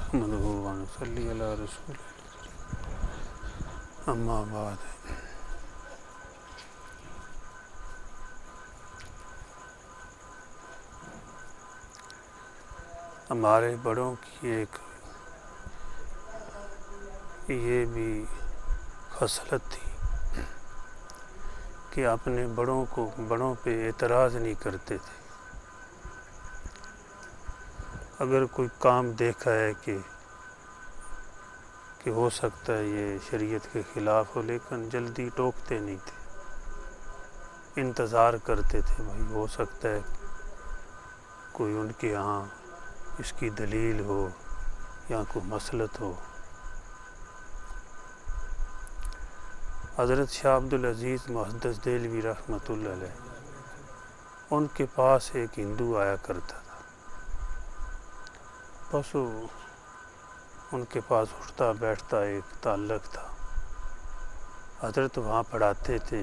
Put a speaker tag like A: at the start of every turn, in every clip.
A: نحمده ونصلي على رسوله اما بعد۔ ہمارے بڑوں کی ایک یہ بھی خصلت تھی کہ اپنے بڑوں پہ اعتراض نہیں کرتے تھے۔ اگر کوئی کام دیکھا ہے کہ ہو سکتا ہے یہ شریعت کے خلاف ہو، لیکن جلدی ٹوکتے نہیں تھے، انتظار کرتے تھے بھائی ہو سکتا ہے کوئی ان کے یہاں اس کی دلیل ہو یا کوئی مصلحت ہو۔ حضرت شاہ عبدالعزیز محدث دہلوی رحمۃ اللہ علیہ، ان کے پاس ایک ہندو آیا کرتا تھا، بس ان کے پاس اٹھتا بیٹھتا ایک تعلق تھا۔ حضرت وہاں پڑھاتے تھے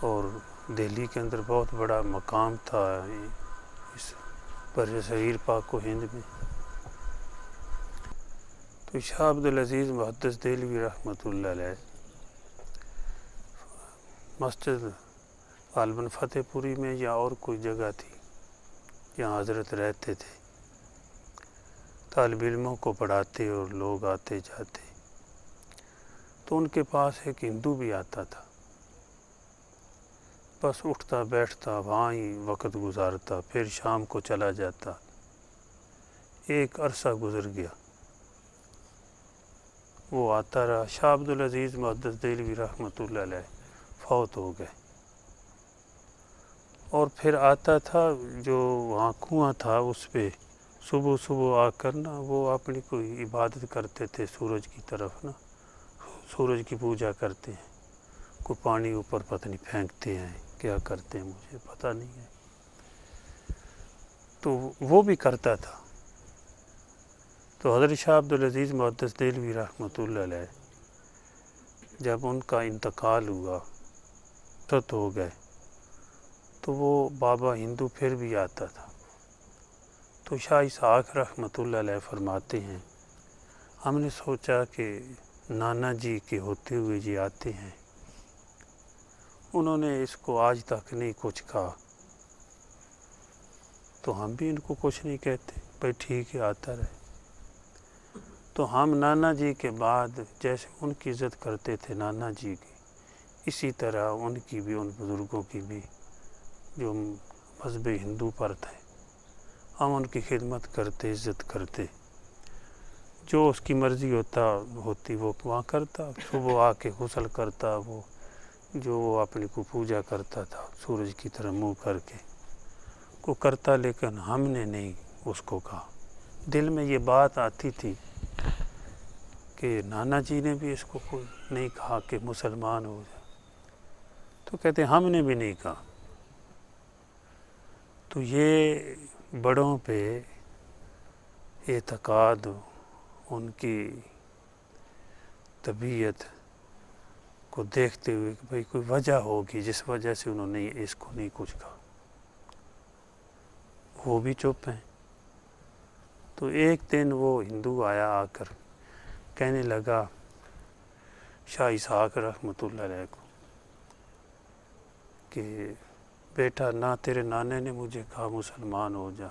A: اور دہلی کے اندر بہت بڑا مقام تھا اس بر صغیر پاک و ہند میں۔ تو شاہ عبدالعزیز محدث دہلوی رحمۃ اللہ علیہ مسجد غالباً فتح پوری میں یا اور کوئی جگہ تھی جہاں حضرت رہتے تھے، طالب علموں کو پڑھاتے اور لوگ آتے جاتے۔ تو ان کے پاس ایک ہندو بھی آتا تھا، بس اٹھتا بیٹھتا وہاں ہی وقت گزارتا، پھر شام کو چلا جاتا۔ ایک عرصہ گزر گیا، وہ آتا رہا۔ شاہ عبدالعزیز محدث دہلوی رحمۃ اللہ علیہ فوت ہو گئے، اور پھر آتا تھا جو وہاں کنواں تھا اس پہ صبح آ کر وہ اپنی کوئی عبادت کرتے تھے سورج کی طرف، سورج کی پوجا کرتے ہیں، کوئی پانی اوپر پتہ نہیں پھینکتے ہیں کیا کرتے ہیں مجھے پتہ نہیں ہے، تو وہ بھی کرتا تھا۔ تو حضرت شاہ عبدالعزیز محدث دہلوی رحمۃ اللہ علیہ جب ان کا انتقال ہوا، فوت ہو گئے، تو وہ بابا ہندو پھر بھی آتا تھا۔ تو شاہ اسحاق رحمۃ اللہ علیہ فرماتے ہیں ہم نے سوچا کہ نانا جی کے ہوتے ہوئے جی آتے ہیں، انہوں نے اس کو آج تک نہیں کچھ کہا، تو ہم بھی ان کو کچھ نہیں کہتے، بھائی ٹھیک ہے آتا رہے۔ تو ہم نانا جی کے بعد جیسے ان کی عزت کرتے تھے نانا جی کی، اسی طرح ان کی بھی، ان بزرگوں کی بھی جو مذہب ہندو پر تھے، ہم ان کی خدمت کرتے، عزت کرتے، جو اس کی مرضی ہوتی وہ وہاں کرتا۔ صبح آ کے غسل کرتا، وہ اپنی کو پوجا کرتا تھا سورج کی طرح منہ کر کے کو کرتا، لیکن ہم نے نہیں اس کو کہا۔ دل میں یہ بات آتی تھی کہ نانا جی نے بھی اس کو کوئی نہیں کہا کہ مسلمان ہو جائے، تو کہتے ہم نے بھی نہیں کہا۔ تو یہ بڑوں پہ اعتقاد، ان کی طبیعت کو دیکھتے ہوئے کہ بھئی کوئی وجہ ہوگی جس وجہ سے انہوں نے اس کو نہیں کچھ کہا، وہ بھی چپ ہیں۔ تو ایک دن وہ ہندو آیا، آ کر کہنے لگا شاہ اسحاق رحمۃ اللہ علیہ کو کہ بیٹا نہ تیرے نانے نے مجھے کہا مسلمان ہو جا،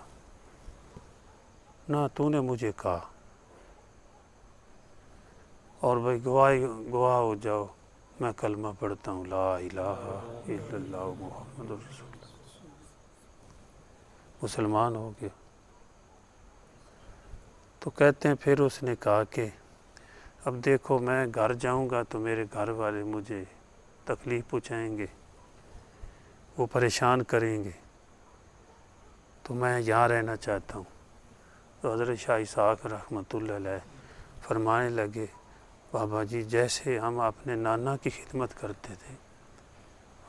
A: نہ تو نے مجھے کہا، اور بھائی گواہ ہو جاؤ میں کلمہ پڑھتا ہوں لا الہ الا اللہ محمد رسول اللہ، مسلمان ہو گیا۔ تو کہتے ہیں پھر اس نے کہا کہ اب دیکھو میں گھر جاؤں گا تو میرے گھر والے مجھے تکلیف پہنچائیں گے، وہ پریشان کریں گے، تو میں یہاں رہنا چاہتا ہوں۔ تو حضرت شاہ اسحاق رحمۃ اللہ علیہ فرمانے لگے بابا جی جیسے ہم اپنے نانا کی خدمت کرتے تھے،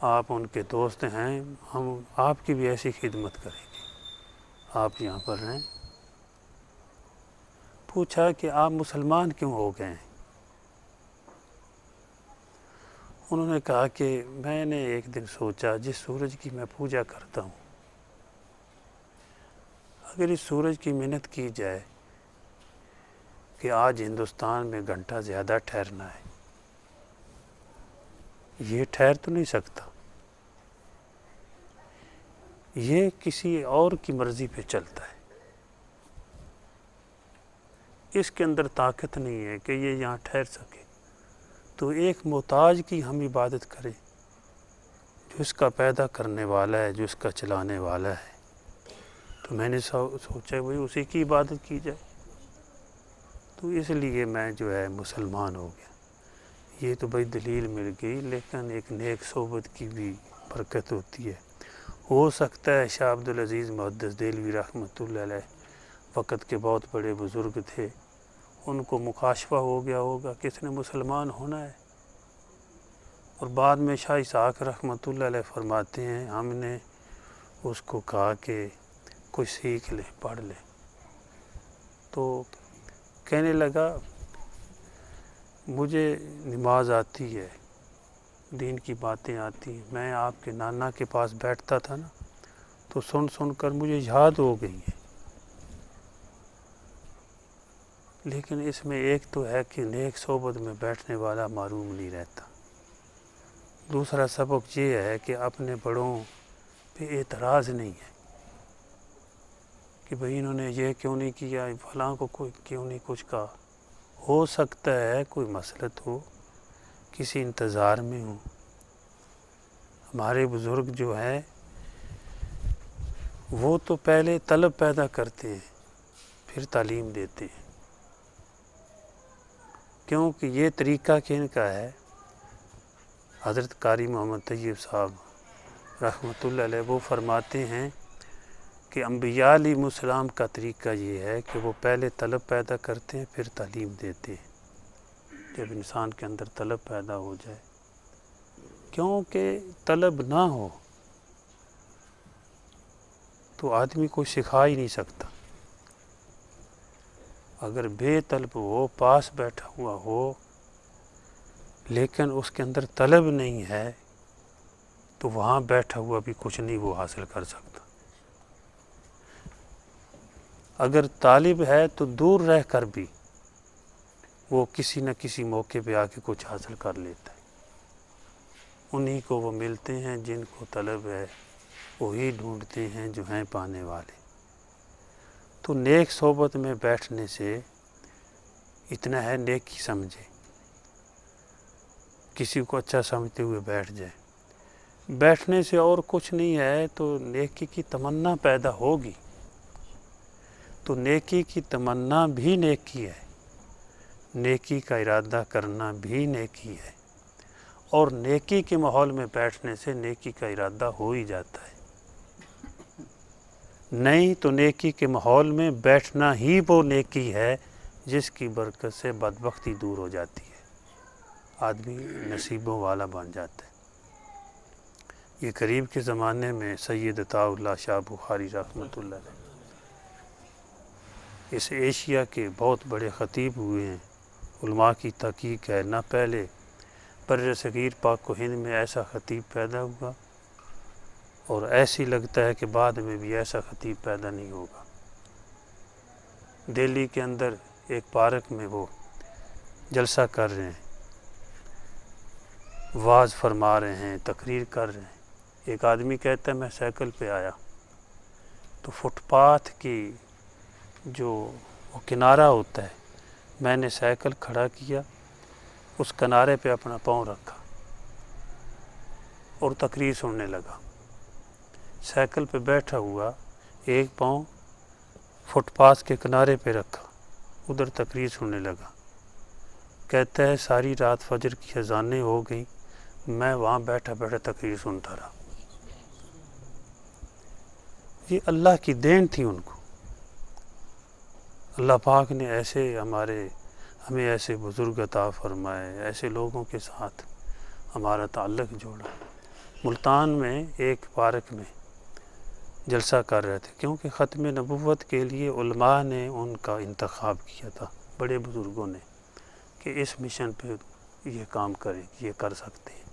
A: آپ ان کے دوست ہیں، ہم آپ کی بھی ایسی خدمت کریں گے، آپ یہاں پر رہیں۔ پوچھا کہ آپ مسلمان کیوں ہو گئے ہیں؟ انہوں نے کہا کہ میں نے ایک دن سوچا جس سورج کی میں پوجا کرتا ہوں، اگر اس سورج کی منت کی جائے کہ آج ہندوستان میں گھنٹہ زیادہ ٹھہرنا ہے، یہ ٹھہر تو نہیں سکتا، یہ کسی اور کی مرضی پہ چلتا ہے، اس کے اندر طاقت نہیں ہے کہ یہ یہاں ٹھہر سکے، تو ایک محتاج کی ہم عبادت کریں جو اس کا پیدا کرنے والا ہے، جو اس کا چلانے والا ہے۔ تو میں نے سوچا بھائی اسی کی عبادت کی جائے، تو اس لیے میں جو ہے مسلمان ہو گیا۔ یہ تو بھائی دلیل مل گئی، لیکن ایک نیک صحبت کی بھی برکت ہوتی ہے۔ ہو سکتا ہے شاہ عبدالعزیز محدث دہلوی رحمۃ اللہ علیہ وقت کے بہت بڑے بزرگ تھے، ان کو مکاشفہ ہو گیا ہوگا کہ اس نے مسلمان ہونا ہے، اور بعد میں شاہ اسحاق رحمۃ اللہ علیہ فرماتے ہیں ہم نے اس کو کہا کہ کچھ سیکھ لے، پڑھ لے، تو کہنے لگا مجھے نماز آتی ہے، دین کی باتیں آتی ہیں، میں آپ کے نانا کے پاس بیٹھتا تھا نا، تو سن سن کر مجھے یاد ہو گئی ہے، لیکن اس میں ایک تو ہے کہ نیک صحبت میں بیٹھنے والا محروم نہیں رہتا، دوسرا سبق یہ ہے کہ اپنے بڑوں پہ اعتراض نہیں ہے کہ بھئی انہوں نے یہ کیوں نہیں کیا، فلاں کو کوئی کیوں نہیں کچھ کہا۔ ہو سکتا ہے کوئی مسلط ہو، کسی انتظار میں ہو۔ ہمارے بزرگ جو ہیں وہ تو پہلے طلب پیدا کرتے ہیں پھر تعلیم دیتے ہیں، کیونکہ یہ طریقہ کن کا ہے؟ حضرت قاری محمد طیب صاحب رحمۃ اللہ علیہ وہ فرماتے ہیں کہ انبیاء علیہ السلام کا طریقہ یہ ہے کہ وہ پہلے طلب پیدا کرتے ہیں پھر تعلیم دیتے ہیں۔ جب انسان کے اندر طلب پیدا ہو جائے، کیونکہ طلب نہ ہو تو آدمی کو سکھا ہی نہیں سکتا، اگر بے طلب ہو، پاس بیٹھا ہوا ہو لیکن اس کے اندر طلب نہیں ہے، تو وہاں بیٹھا ہوا بھی کچھ نہیں وہ حاصل کر سکتا۔ اگر طالب ہے تو دور رہ کر بھی وہ کسی نہ کسی موقع پہ آ کے کچھ حاصل کر لیتا ہے۔ انہی کو وہ ملتے ہیں جن کو طلب ہے، وہی ڈھونڈتے ہیں جو ہیں پانے والے۔ تو نیک صحبت میں بیٹھنے سے اتنا ہے نیکی سمجھے، کسی کو اچھا سمجھتے ہوئے بیٹھ جائے، بیٹھنے سے اور کچھ نہیں ہے تو نیکی کی تمنا پیدا ہوگی، تو نیکی کی تمنا بھی نیکی ہے، نیکی کا ارادہ کرنا بھی نیکی ہے، اور نیکی کے ماحول میں بیٹھنے سے نیکی کا ارادہ ہو ہی جاتا ہے۔ نہیں تو نیکی کے ماحول میں بیٹھنا ہی وہ نیکی ہے جس کی برکت سے بدبختی دور ہو جاتی ہے، آدمی نصیبوں والا بن جاتا ہے۔ یہ قریب کے زمانے میں سید عطاء اللہ شاہ بخاری رحمۃ اللہ علیہ اس ایشیا کے بہت بڑے خطیب ہوئے ہیں، علماء کی تحقیق ہے، نہ پہلے بر صغیر پاک و ہند میں ایسا خطیب پیدا ہوا، اور ایسی لگتا ہے کہ بعد میں بھی ایسا خطیب پیدا نہیں ہوگا۔ دہلی کے اندر ایک پارک میں وہ جلسہ کر رہے ہیں، وعظ فرما رہے ہیں، تقریر کر رہے ہیں، ایک آدمی کہتا ہے میں سائیکل پہ آیا تو فٹ پاتھ کی جو وہ کنارہ ہوتا ہے، میں نے سائیکل کھڑا کیا، اس کنارے پہ اپنا پاؤں رکھا اور تقریر سننے لگا۔ سائیکل پہ بیٹھا ہوا ایک پاؤں فٹ پاتھ کے کنارے پہ رکھا، ادھر تقریر سننے لگا۔ کہتا ہے ساری رات فجر کی اذانیں ہو گئیں، میں وہاں بیٹھا بیٹھا تقریر سنتا رہا۔ یہ اللہ کی دین تھی ان کو، اللہ پاک نے ایسے ہمیں ایسے بزرگ عطا فرمائے، ایسے لوگوں کے ساتھ ہمارا تعلق جوڑا۔ ملتان میں ایک پارک میں جلسہ کر رہے تھے، کیونکہ ختم نبوت کے لیے علماء نے ان کا انتخاب کیا تھا، بڑے بزرگوں نے، کہ اس مشن پہ یہ کام کریں، یہ کر سکتے ہیں۔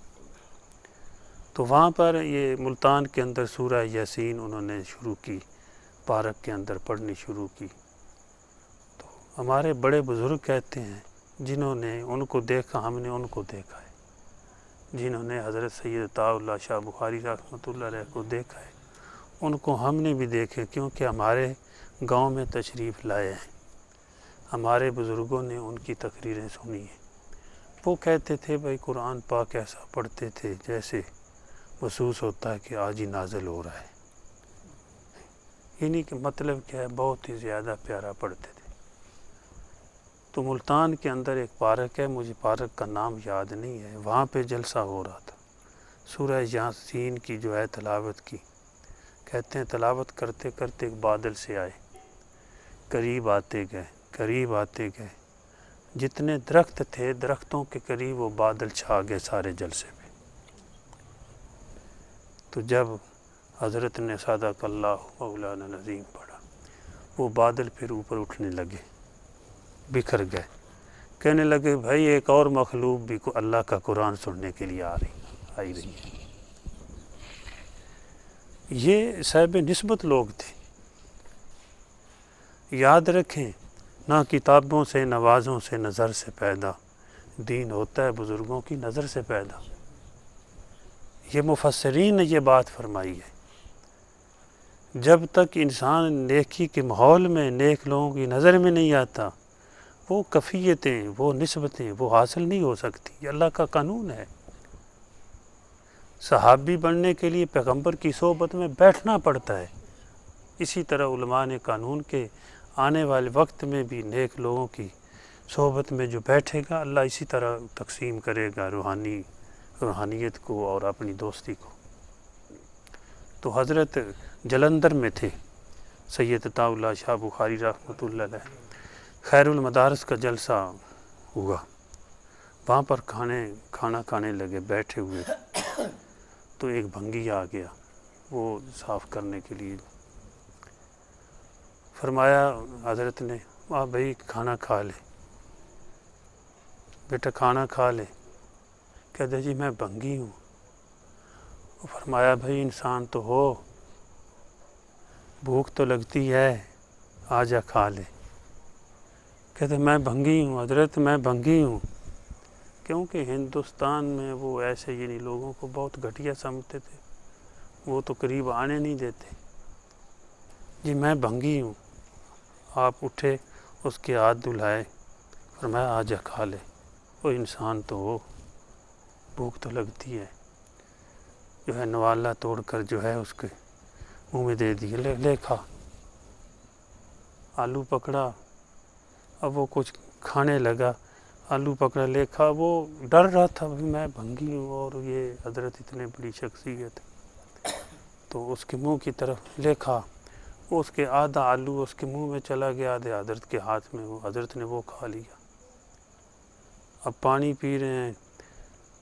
A: تو وہاں پر یہ ملتان کے اندر سورہ یاسین انہوں نے شروع کی، پارک کے اندر پڑھنی شروع کی۔ تو ہمارے بڑے بزرگ کہتے ہیں جنہوں نے ان کو دیکھا ہم نے ان کو دیکھا ہے، جنہوں نے حضرت سید عطاء اللہ شاہ بخاری رحمۃ اللہ علیہ کو دیکھا ہے ان کو ہم نے بھی دیکھے، کیونکہ ہمارے گاؤں میں تشریف لائے ہیں، ہمارے بزرگوں نے ان کی تقریریں سنی ہیں۔ وہ کہتے تھے بھائی قرآن پاک ایسا پڑھتے تھے جیسے محسوس ہوتا ہے کہ آج ہی نازل ہو رہا ہے، یعنی کہ مطلب کیا ہے، بہت ہی زیادہ پیارا پڑھتے تھے۔ تو ملتان کے اندر ایک پارک ہے، مجھے پارک کا نام یاد نہیں ہے، وہاں پہ جلسہ ہو رہا تھا، سورہ یاسین کی جو ہے تلاوت کی، کہتے ہیں تلاوت کرتے کرتے ایک بادل سے آئے، قریب آتے گئے قریب آتے گئے، جتنے درخت تھے درختوں کے قریب وہ بادل چھا گئے سارے جلسے پہ۔ تو جب حضرت نے صدق اللہ مولانا العظیم پڑھا، وہ بادل پھر اوپر اٹھنے لگے، بکھر گئے، کہنے لگے بھائی ایک اور مخلوق بھی اللہ کا قرآن سننے کے لیے آئی رہی ہے۔ یہ صاحب نسبت لوگ تھے، یاد رکھیں، نہ کتابوں سے نوازوں سے نظر سے پیدا، دین ہوتا ہے بزرگوں کی نظر سے پیدا۔ یہ مفسرین نے یہ بات فرمائی ہے، جب تک انسان نیکی کے ماحول میں نیک لوگوں کی نظر میں نہیں آتا، وہ کفیتیں، وہ نسبتیں وہ حاصل نہیں ہو سکتی، یہ اللہ کا قانون ہے۔ صحابی بننے کے لیے پیغمبر کی صحبت میں بیٹھنا پڑتا ہے، اسی طرح علماء نے قانون کے آنے والے وقت میں بھی نیک لوگوں کی صحبت میں جو بیٹھے گا اللہ اسی طرح تقسیم کرے گا روحانیت کو اور اپنی دوستی کو۔ تو حضرت جلندھر میں تھے سید عطاء اللہ شاہ بخاری رحمۃ اللہ علیہ، خیر المدارس کا جلسہ ہوا، وہاں پر کھانا کھانے لگے، بیٹھے ہوئے، تو ایک بھنگی آ گیا وہ صاف کرنے کے لیے، فرمایا حضرت نے بھائی کھانا کھا لے بیٹا، کھانا کھا لے، کہتے جی میں بھنگی ہوں۔ فرمایا بھائی انسان تو ہو، بھوک تو لگتی ہے، آ جا کھا لے۔ کہتے میں بھنگی ہوں حضرت، میں بھنگی ہوں، کیونکہ ہندوستان میں وہ ایسے یعنی لوگوں کو بہت گھٹیا سمجھتے تھے، وہ تو قریب آنے نہیں دیتے۔ جی میں بھنگی ہوں۔ آپ اٹھے، اس کے ہاتھ دھلائے، فرمایا آ جا کھا لے، وہ انسان تو ہو، بھوک تو لگتی ہے، جو ہے نوالا توڑ کر جو ہے اس کے منہ میں دے دیا، لے کھا۔ آلو پکڑا، اب وہ کچھ کھانے لگا، آلو پکڑا لے کھا، وہ ڈر رہا تھا میں بھنگی ہوں اور یہ حضرت اتنے بڑی شخصیت، تو اس کے منہ کی طرف لے کھا، اس کے آدھا آلو اس کے منہ میں چلا گیا، آدھے حضرت کے ہاتھ میں، وہ حضرت نے وہ کھا لیا۔ اب پانی پی رہے ہیں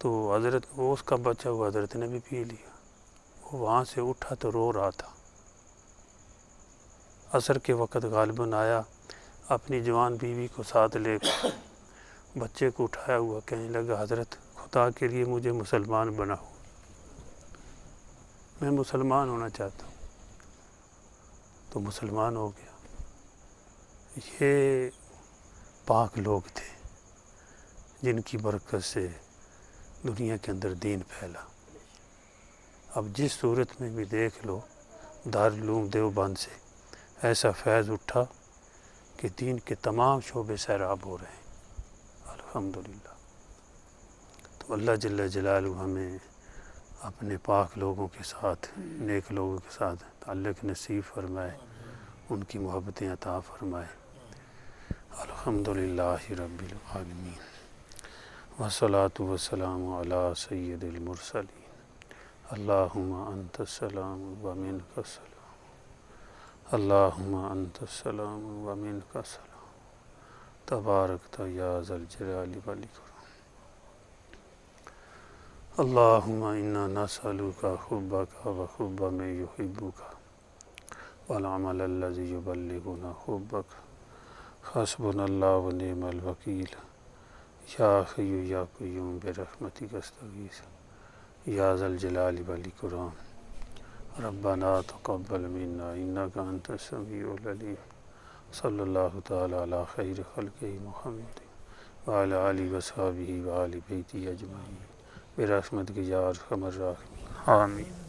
A: تو حضرت وہ اس کا بچا ہوا حضرت نے بھی پی لیا، وہ وہاں سے اٹھا تو رو رہا تھا۔ عصر کے وقت غالباً آیا، اپنی جوان بیوی کو ساتھ لے کر بچے کو اٹھایا ہوا کہنے لگا حضرت خدا کے لیے مجھے مسلمان بناؤ، میں مسلمان ہونا چاہتا ہوں، تو مسلمان ہو گیا۔ یہ پاک لوگ تھے جن کی برکت سے دنیا کے اندر دین پھیلا۔ اب جس صورت میں بھی دیکھ لو، دارالعلوم دیوبند سے ایسا فیض اٹھا کہ دین کے تمام شعبے سیراب ہو رہے ہیں، الحمدللہ۔ تو اللہ جل جلالہ ہمیں اپنے پاک لوگوں کے ساتھ، نیک لوگوں کے ساتھ تعلق نصیب فرمائے، ان کی محبتیں عطا فرمائے۔ الحمدللہ رب العالمین، والصلاة والسلام علی سید المرسلین، اللہم انت السلام ومنک السلام، اللہم انت السلام ومنک السلام، تبارکت یا ذا الجلال والاکرام۔ اللہم انا نسألک حبک وحب من یحبک والعمل الذی یبلغنا حبک، حسبنا اللہ ونعم الوکیل، یا حی یا قیوم برحمتک استغیث، یا ذا الجلال والاکرام۔ ربنا تقبل منا انک انت السمیع العلیم، صلی اللہ تعالی علی خیر خلقہ محمد وعلی آلہ وصحبہ وآل بیتہ اجمعین برحمتک یا ارحم الراحمین آمین.